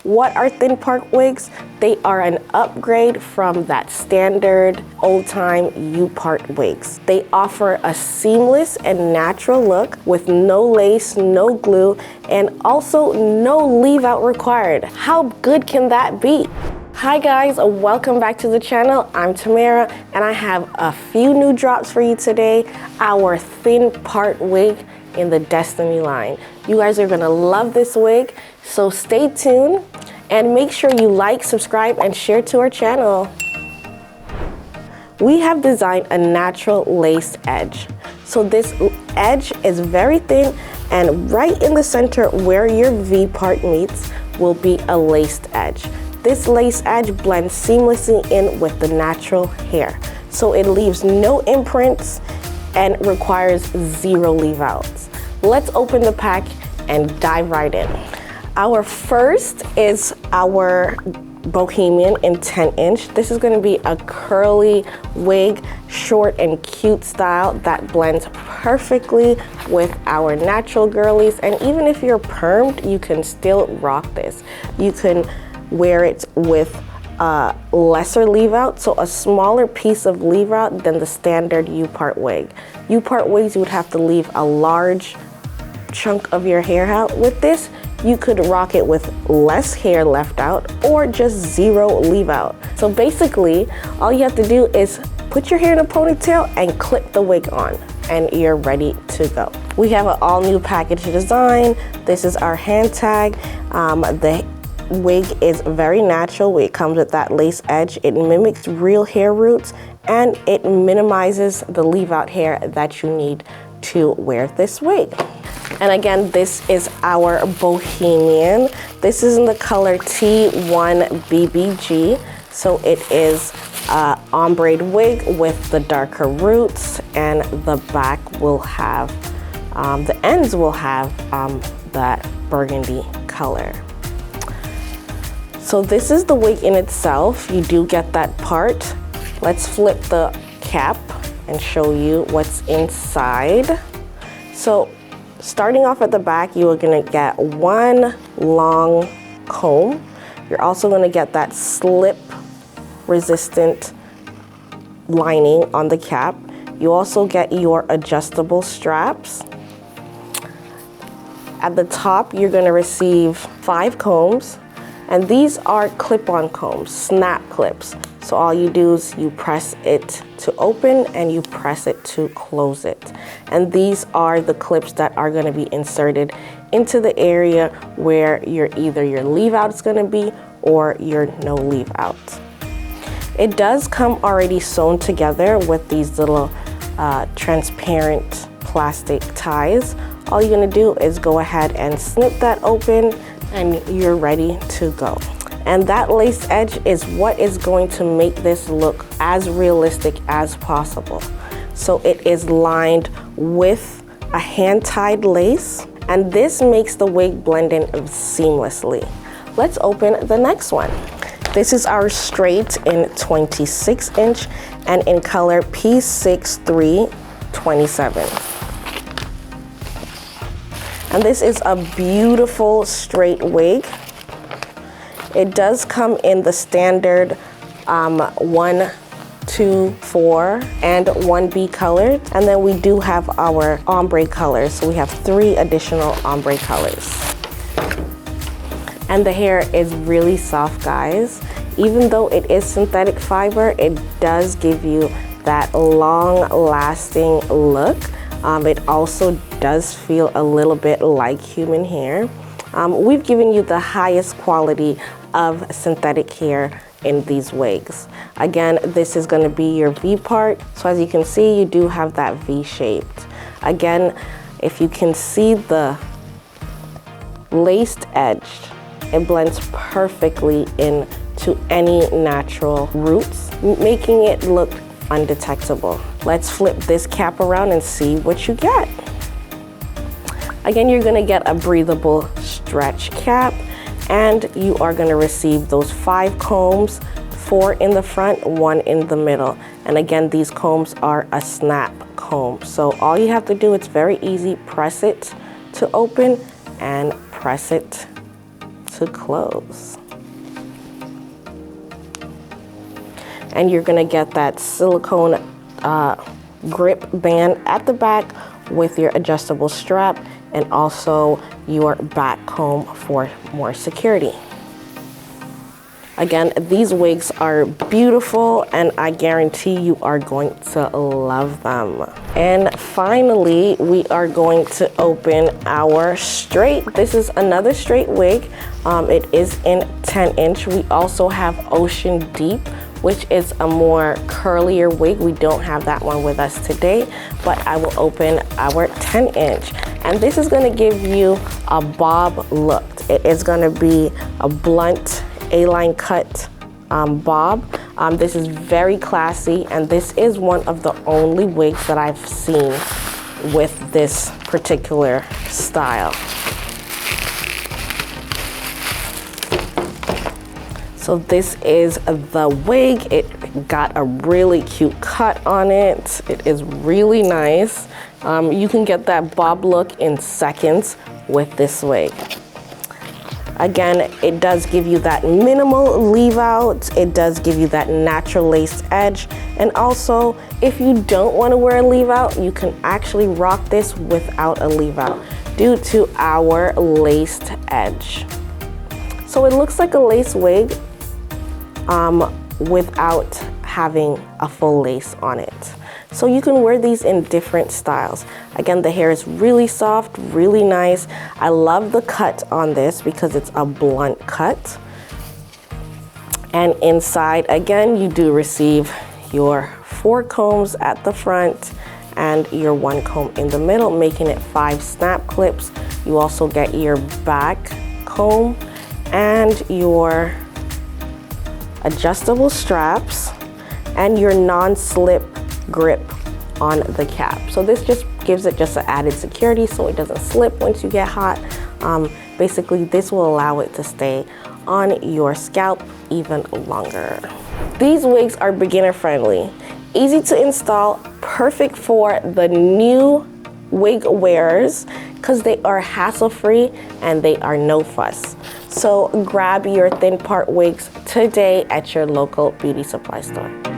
What are thin part wigs? They are an upgrade from that standard old-time U-part wigs. They offer a seamless and natural look with no lace, no glue, and also no leave-out required. How good can that be? Hi guys, welcome back to the channel. I'm Tamara and I have a few new drops for you today. Our thin part wig in the Destiny line. You guys are gonna love this wig, so stay tuned and make sure you like, subscribe, and share to our channel. We have designed a natural laced edge. So this edge is very thin, and right in the center where your V part meets will be a laced edge. This lace edge blends seamlessly in with the natural hair. So it leaves no imprints and requires zero leave outs. Let's open the pack and dive right in. Our first is our Bohemian in 10-inch. This is going to be a curly wig, short and cute style that blends perfectly with our natural girlies. And even if you're permed, you can still rock this. You can wear it with lesser leave out, so a smaller piece of leave out than the standard U-part wig. U-part wigs, you would have to leave a large chunk of your hair out. With this, you could rock it with less hair left out or just zero leave out. So basically, all you have to do is put your hair in a ponytail and clip the wig on, and you're ready to go. We have an all new package design. This is our hand tag. The wig is very natural. It comes with that lace edge. It mimics real hair roots and it minimizes the leave out hair that you need to wear this wig. And again, this is our Bohemian. This is in the color T1 BBG. So it is ombre wig with the darker roots, and the back will have, the ends will have that burgundy color. So this is the wig in itself. You do get that part. Let's flip the cap and show you what's inside. So starting off at the back, you are gonna get one long comb. You're also gonna get that slip resistant lining on the cap. You also get your adjustable straps. At the top, you're gonna receive 5 combs, and these are clip-on combs, snap clips. So all you do is you press it to open and you press it to close it. And these are the clips that are gonna be inserted into the area where either your leave out is gonna be or your no leave out. It does come already sewn together with these little transparent plastic ties. All you're gonna do is go ahead and snip that open and you're ready to go. And that lace edge is what is going to make this look as realistic as possible. So it is lined with a hand-tied lace, and this makes the wig blend in seamlessly. Let's open the next one. This is our straight in 26-inch and in color P6327. And this is a beautiful straight wig. It does come in the standard 1, 2, 4, and 1B colors. And then we do have our ombre colors. So we have 3 additional ombre colors. And the hair is really soft, guys. Even though it is synthetic fiber, it does give you that long-lasting look. It also does feel a little bit like human hair. We've given you the highest quality of synthetic hair in these wigs. Again, this is going to be your V part. So as you can see, you do have that V shaped. Again, if you can see the laced edge, it blends perfectly into any natural roots, making it look undetectable. Let's flip this cap around and see what you get. Again, you're gonna get a breathable stretch cap, and you are gonna receive those 5 combs, 4 in the front, 1 in the middle. And again, these combs are a snap comb. So all you have to do, it's very easy, press it to open and press it to to close. And you're gonna get that silicone grip band at the back with your adjustable strap and also your back comb for more security. Again, these wigs are beautiful and I guarantee you are going to love them. And finally, we are going to open our straight. This is another straight wig. It is in 10-inch. We also have Ocean Deep, which is a more curlier wig. We don't have that one with us today, but I will open our 10-inch. And this is gonna give you a bob look. It is gonna be a blunt A-line cut bob. This is very classy, and this is one of the only wigs that I've seen with this particular style. So this is the wig. It got a really cute cut on it. It is really nice. You can get that bob look in seconds with this wig. Again, it does give you that minimal leave out. It does give you that natural lace edge. And also, if you don't want to wear a leave out, you can actually rock this without a leave out due to our laced edge. So it looks like a lace wig without having a full lace on it. So you can wear these in different styles. Again, the hair is really soft, really nice. I love the cut on this because it's a blunt cut. And inside, again, you do receive your 4 combs at the front and your 1 comb in the middle, making it 5 snap clips. You also get your back comb and your adjustable straps and your non-slip grip on the cap. So this just gives it just an added security so it doesn't slip once you get hot. Basically, this will allow it to stay on your scalp even longer. These wigs are beginner friendly, easy to install, perfect for the new wig wearers because they are hassle-free and they are no fuss. So grab your Thin Part wigs today at your local beauty supply store.